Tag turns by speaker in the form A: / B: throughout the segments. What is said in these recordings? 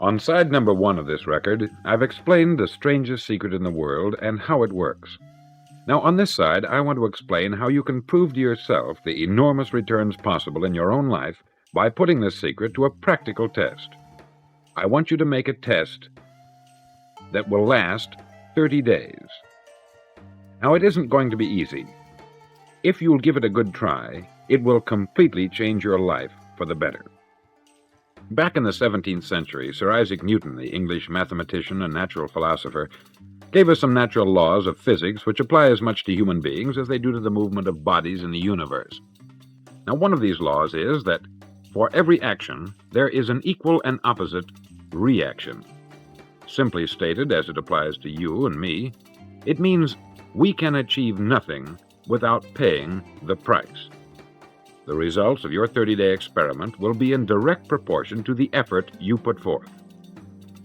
A: On side number 1 of this record, I've explained the strangest secret in the world and how it works. Now, on this side, I want to explain how you can prove to yourself the enormous returns possible in your own life by putting this secret to a practical test. I want you to make a test that will last 30 days. Now, it isn't going to be easy. If you'll give it a good try, it will completely change your life for the better. Back in the 17th century, Sir Isaac Newton, the English mathematician and natural philosopher, gave us some natural laws of physics which apply as much to human beings as they do to the movement of bodies in the universe. Now, one of these laws is that for every action, there is an equal and opposite reaction. Simply stated, as it applies to you and me, it means we can achieve nothing without paying the price. The results of your 30-day experiment will be in direct proportion to the effort you put forth.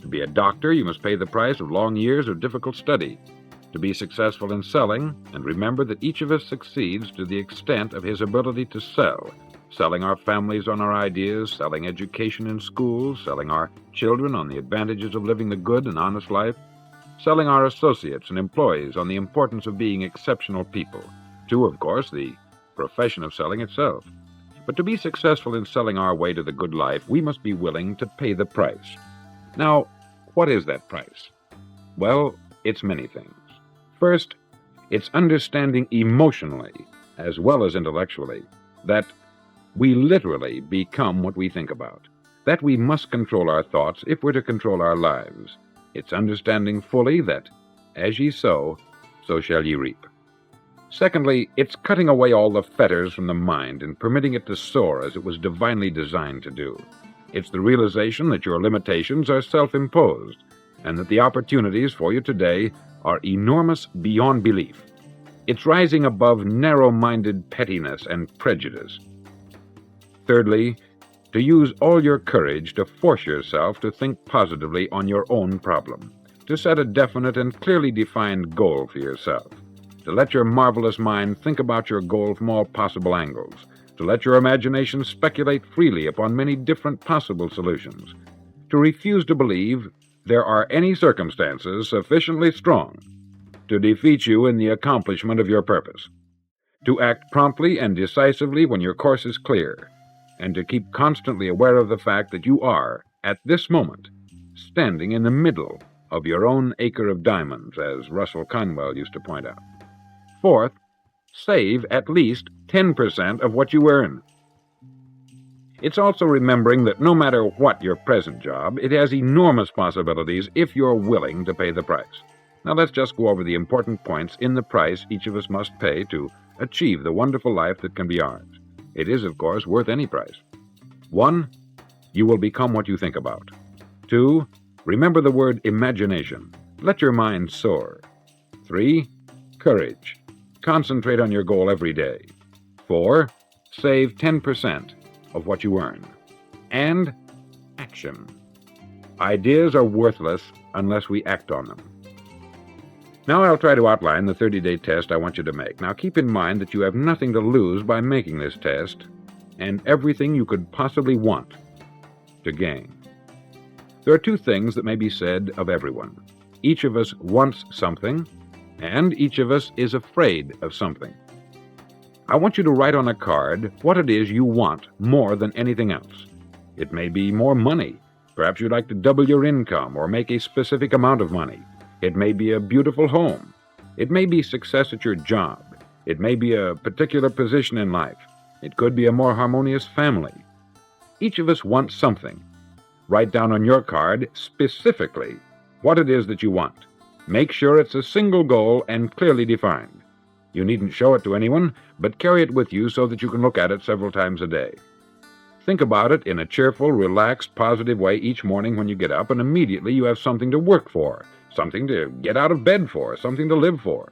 A: To be a doctor, you must pay the price of long years of difficult study. To be successful in selling, and remember that each of us succeeds to the extent of his ability to sell, selling our families on our ideas, selling education in schools, selling our children on the advantages of living the good and honest life, selling our associates and employees on the importance of being exceptional people, to, of course, the profession of selling itself. But to be successful in selling our way to the good life, we must be willing to pay the price. Now, what is that price? Well, it's many things. First, it's understanding emotionally, as well as intellectually, that we literally become what we think about, that we must control our thoughts if we're to control our lives. It's understanding fully that, as ye sow, so shall ye reap. Secondly, it's cutting away all the fetters from the mind and permitting it to soar as it was divinely designed to do. It's the realization that your limitations are self-imposed and that the opportunities for you today are enormous beyond belief. It's rising above narrow-minded pettiness and prejudice. Thirdly, to use all your courage to force yourself to think positively on your own problem, to set a definite and clearly defined goal for yourself, to let your marvelous mind think about your goal from all possible angles, to let your imagination speculate freely upon many different possible solutions, to refuse to believe there are any circumstances sufficiently strong to defeat you in the accomplishment of your purpose, to act promptly and decisively when your course is clear, and to keep constantly aware of the fact that you are, at this moment, standing in the middle of your own acre of diamonds, as Russell Conwell used to point out. Fourth, save at least 10% of what you earn. It's also remembering that no matter what your present job, it has enormous possibilities if you're willing to pay the price. Now let's just go over the important points in the price each of us must pay to achieve the wonderful life that can be ours. It is, of course, worth any price. 1, you will become what you think about. 2, remember the word imagination. Let your mind soar. 3, courage. Concentrate on your goal every day. 4, save 10% of what you earn. And action. Ideas are worthless unless we act on them. Now I'll try to outline the 30-day test I want you to make. Now keep in mind that you have nothing to lose by making this test, and everything you could possibly want to gain. There are 2 things that may be said of everyone. Each of us wants something, and each of us is afraid of something. I want you to write on a card what it is you want more than anything else. It may be more money. Perhaps you'd like to double your income or make a specific amount of money. It may be a beautiful home. It may be success at your job. It may be a particular position in life. It could be a more harmonious family. Each of us wants something. Write down on your card specifically what it is that you want. Make sure it's a single goal and clearly defined. You needn't show it to anyone, but carry it with you so that you can look at it several times a day. Think about it in a cheerful, relaxed, positive way each morning when you get up, and immediately you have something to work for, something to get out of bed for, something to live for.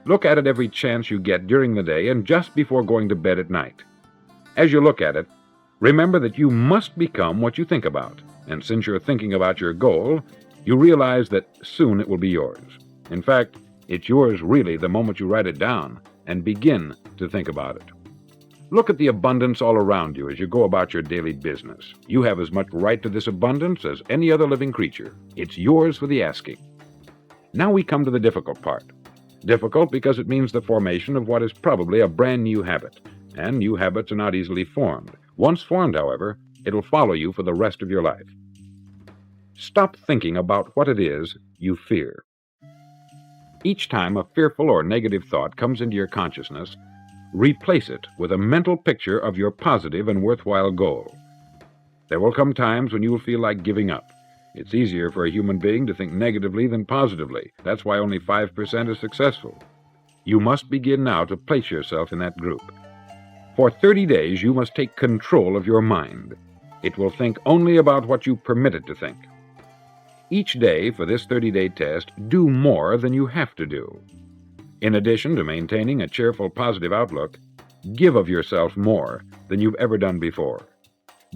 A: Look at it every chance you get during the day and just before going to bed at night. As you look at it, remember that you must become what you think about, and since you're thinking about your goal, you realize that soon it will be yours. In fact, it's yours really the moment you write it down and begin to think about it. Look at the abundance all around you as you go about your daily business. You have as much right to this abundance as any other living creature. It's yours for the asking. Now we come to the difficult part. Difficult because it means the formation of what is probably a brand new habit. And new habits are not easily formed. Once formed, however, it'll follow you for the rest of your life. Stop thinking about what it is you fear. Each time a fearful or negative thought comes into your consciousness, replace it with a mental picture of your positive and worthwhile goal. There will come times when you will feel like giving up. It's easier for a human being to think negatively than positively. That's why only 5% are successful. You must begin now to place yourself in that group. For 30 days, you must take control of your mind. It will think only about what you permit it to think. Each day for this 30-day test, do more than you have to do. In addition to maintaining a cheerful, positive outlook, give of yourself more than you've ever done before.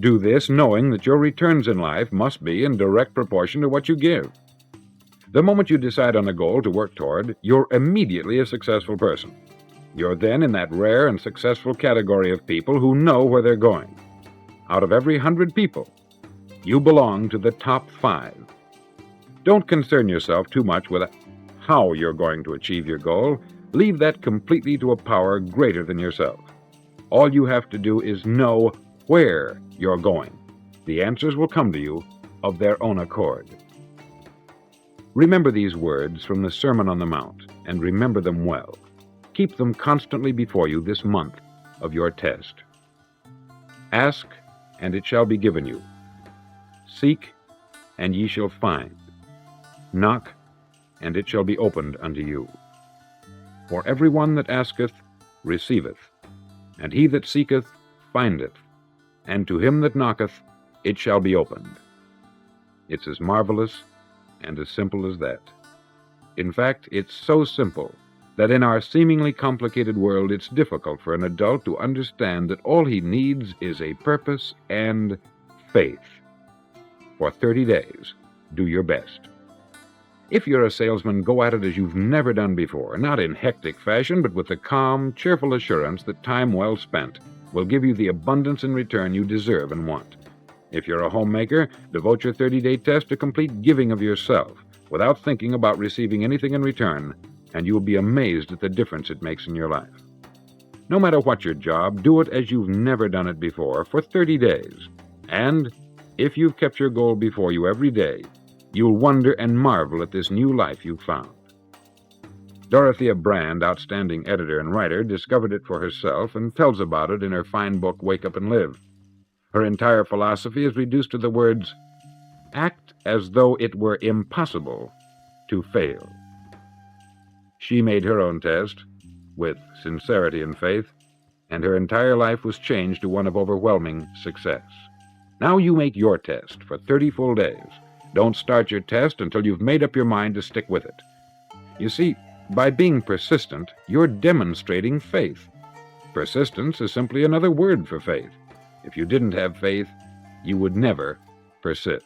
A: Do this knowing that your returns in life must be in direct proportion to what you give. The moment you decide on a goal to work toward, you're immediately a successful person. You're then in that rare and successful category of people who know where they're going. Out of every 100 people, you belong to the top 5. Don't concern yourself too much with how you're going to achieve your goal. Leave that completely to a power greater than yourself. All you have to do is know where you're going. The answers will come to you of their own accord. Remember these words from the Sermon on the Mount, and remember them well. Keep them constantly before you this month of your test. Ask, and it shall be given you. Seek, and ye shall find. Knock, and it shall be opened unto you. For every one that asketh receiveth, and he that seeketh findeth, and to him that knocketh it shall be opened. It's as marvelous and as simple as that. In fact, it's so simple that in our seemingly complicated world it's difficult for an adult to understand that all he needs is a purpose and faith. For 30 days, do your best. If you're a salesman, go at it as you've never done before, not in hectic fashion, but with the calm, cheerful assurance that time well spent will give you the abundance in return you deserve and want. If you're a homemaker, devote your 30-day test to complete giving of yourself without thinking about receiving anything in return, and you will be amazed at the difference it makes in your life. No matter what your job, do it as you've never done it before for 30 days. And if you've kept your goal before you every day, you'll wonder and marvel at this new life you've found. Dorothea Brand, outstanding editor and writer, discovered it for herself and tells about it in her fine book, Wake Up and Live. Her entire philosophy is reduced to the words, act as though it were impossible to fail. She made her own test with sincerity and faith, and her entire life was changed to one of overwhelming success. Now you make your test for 30 full days. Don't start your test until you've made up your mind to stick with it. You see, by being persistent, you're demonstrating faith. Persistence is simply another word for faith. If you didn't have faith, you would never persist.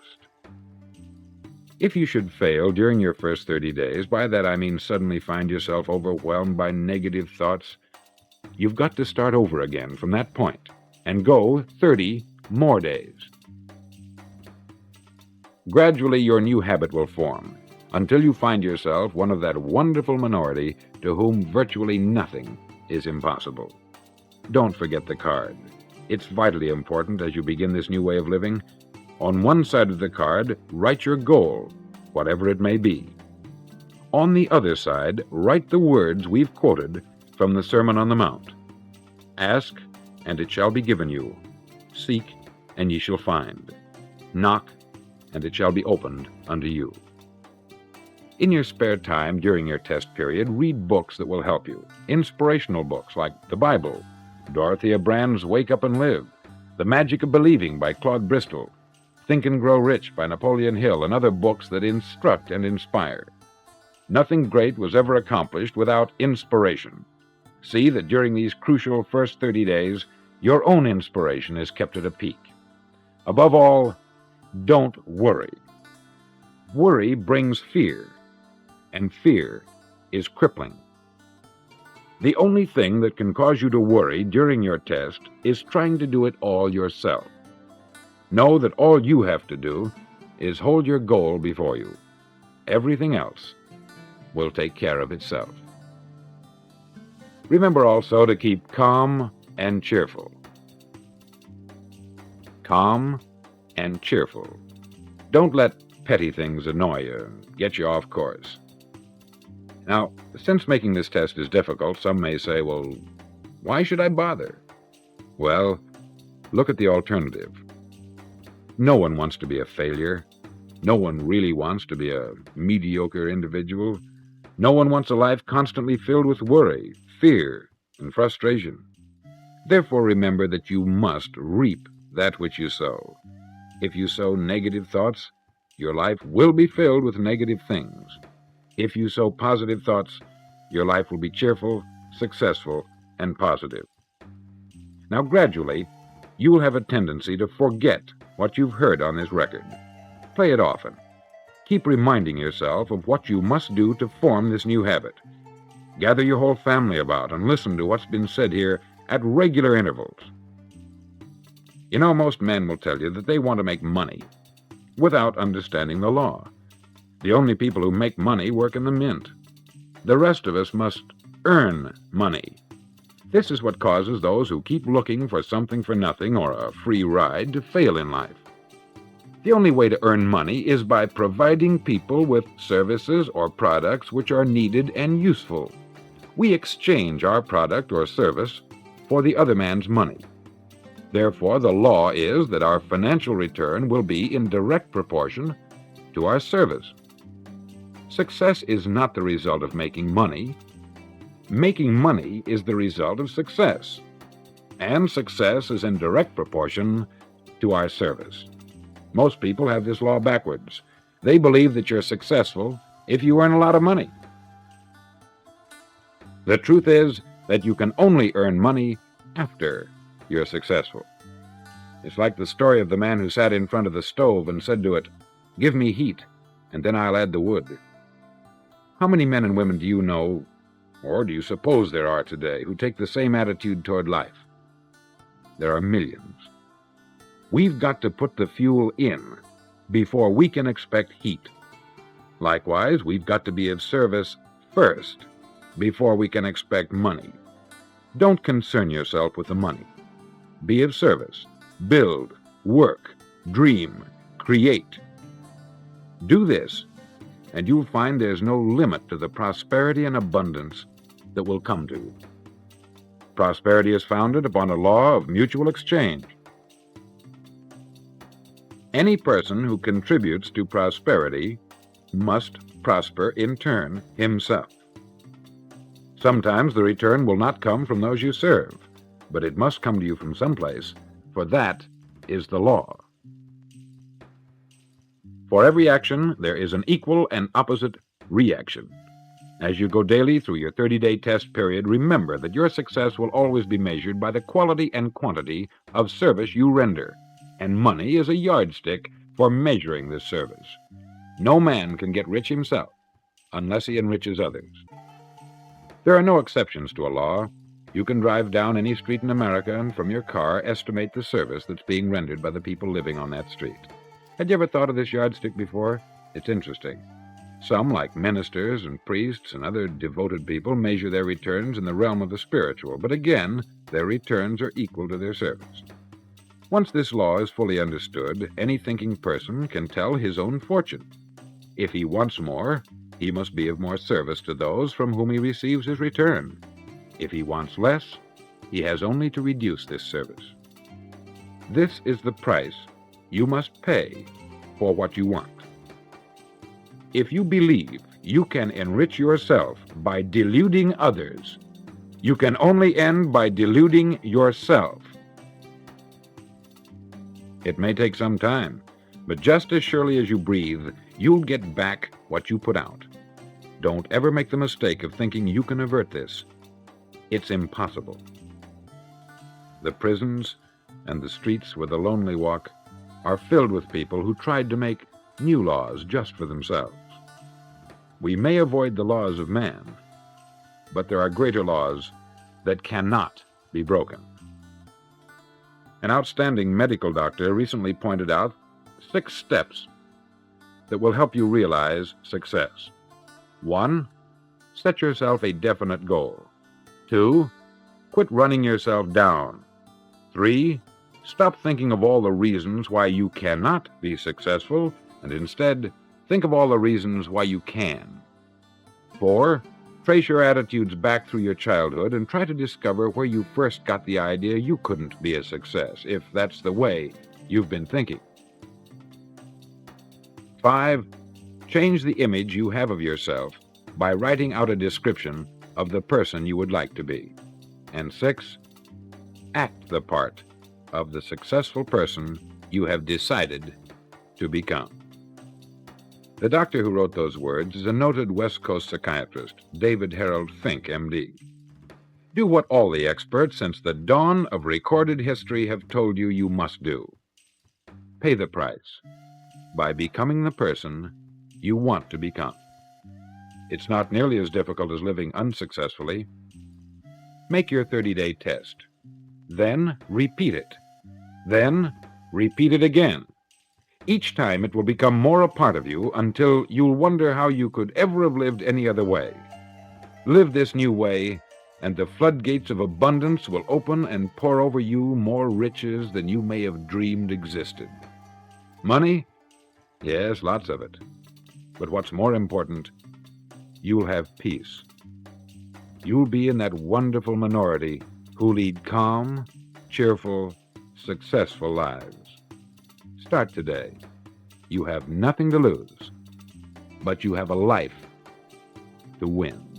A: If you should fail during your first 30 days, by that I mean suddenly find yourself overwhelmed by negative thoughts, you've got to start over again from that point and go 30 more days. Gradually, your new habit will form until you find yourself one of that wonderful minority to whom virtually nothing is impossible. Don't forget the card. It's vitally important as you begin this new way of living. On one side of the card, write your goal, whatever it may be. On the other side, write the words we've quoted from the Sermon on the Mount. Ask, and it shall be given you. Seek, and ye shall find. Knock, and it shall be opened unto you. In your spare time during your test period, read books that will help you. Inspirational books like the Bible, Dorothea Brand's Wake Up and Live, The Magic of Believing by Claude Bristol, Think and Grow Rich by Napoleon Hill, and other books that instruct and inspire. Nothing great was ever accomplished without inspiration. See that during these crucial first 30 days, your own inspiration is kept at a peak. Above all, don't worry. Worry brings fear, and fear is crippling. The only thing that can cause you to worry during your test is trying to do it all yourself. Know that all you have to do is hold your goal before you. Everything else will take care of itself. Remember also to keep calm and cheerful. Calm and cheerful. Don't let petty things annoy you, get you off course. Now, since making this test is difficult, some may say, well, why should I bother? Well, look at the alternative. No one wants to be a failure. No one really wants to be a mediocre individual. No one wants a life constantly filled with worry, fear, and frustration. Therefore, remember that you must reap that which you sow. If you sow negative thoughts, your life will be filled with negative things. If you sow positive thoughts, your life will be cheerful, successful, and positive. Now, gradually, you will have a tendency to forget what you've heard on this record. Play it often. Keep reminding yourself of what you must do to form this new habit. Gather your whole family about and listen to what's been said here at regular intervals. You know, most men will tell you that they want to make money without understanding the law. The only people who make money work in the mint. The rest of us must earn money. This is what causes those who keep looking for something for nothing or a free ride to fail in life. The only way to earn money is by providing people with services or products which are needed and useful. We exchange our product or service for the other man's money. Therefore, the law is that our financial return will be in direct proportion to our service. Success is not the result of making money. Making money is the result of success. And success is in direct proportion to our service. Most people have this law backwards. They believe that you're successful if you earn a lot of money. The truth is that you can only earn money after you're successful. It's like the story of the man who sat in front of the stove and said to it, "Give me heat, and then I'll add the wood." How many men and women do you know, or do you suppose there are today, who take the same attitude toward life? There are millions. We've got to put the fuel in before we can expect heat. Likewise, we've got to be of service first before we can expect money. Don't concern yourself with the money. Be of service. Build, work, dream, create. Do this, and you'll find there's no limit to the prosperity and abundance that will come to you. Prosperity is founded upon a law of mutual exchange. Any person who contributes to prosperity must prosper in turn himself. Sometimes the return will not come from those you serve, but it must come to you from someplace, for that is the law. For every action, there is an equal and opposite reaction. As you go daily through your 30-day test period, remember that your success will always be measured by the quality and quantity of service you render, and money is a yardstick for measuring this service. No man can get rich himself unless he enriches others. There are no exceptions to a law. You can drive down any street in America and from your car estimate the service that's being rendered by the people living on that street. Had you ever thought of this yardstick before? It's interesting. Some, like ministers and priests and other devoted people, measure their returns in the realm of the spiritual, but again, their returns are equal to their service. Once this law is fully understood, any thinking person can tell his own fortune. If he wants more, he must be of more service to those from whom he receives his return. If he wants less, he has only to reduce this service. This is the price you must pay for what you want. If you believe you can enrich yourself by deluding others, you can only end by deluding yourself. It may take some time, but just as surely as you breathe, you'll get back what you put out. Don't ever make the mistake of thinking you can avert this. It's impossible. The prisons and the streets where the lonely walk are filled with people who tried to make new laws just for themselves. We may avoid the laws of man, but there are greater laws that cannot be broken. An outstanding medical doctor recently pointed out 6 steps that will help you realize success. 1. Set yourself a definite goal. 2. Quit running yourself down. 3. Stop thinking of all the reasons why you cannot be successful, and instead, think of all the reasons why you can. 4. Trace your attitudes back through your childhood and try to discover where you first got the idea you couldn't be a success, if that's the way you've been thinking. 5. Change the image you have of yourself by writing out a description of the person you would like to be. And 6. Act the part of the successful person you have decided to become. The doctor who wrote those words is a noted West Coast psychiatrist, David Harold Fink, M.D. Do what all the experts since the dawn of recorded history have told you you must do. Pay the price by becoming the person you want to become. It's not nearly as difficult as living unsuccessfully. Make your 30-day test. Then repeat it. Then repeat it again. Each time it will become more a part of you until you'll wonder how you could ever have lived any other way. Live this new way, and the floodgates of abundance will open and pour over you more riches than you may have dreamed existed. Money? Yes, lots of it. But what's more important, you'll have peace. You'll be in that wonderful minority who lead calm, cheerful, successful lives. Start today. You have nothing to lose, but you have a life to win.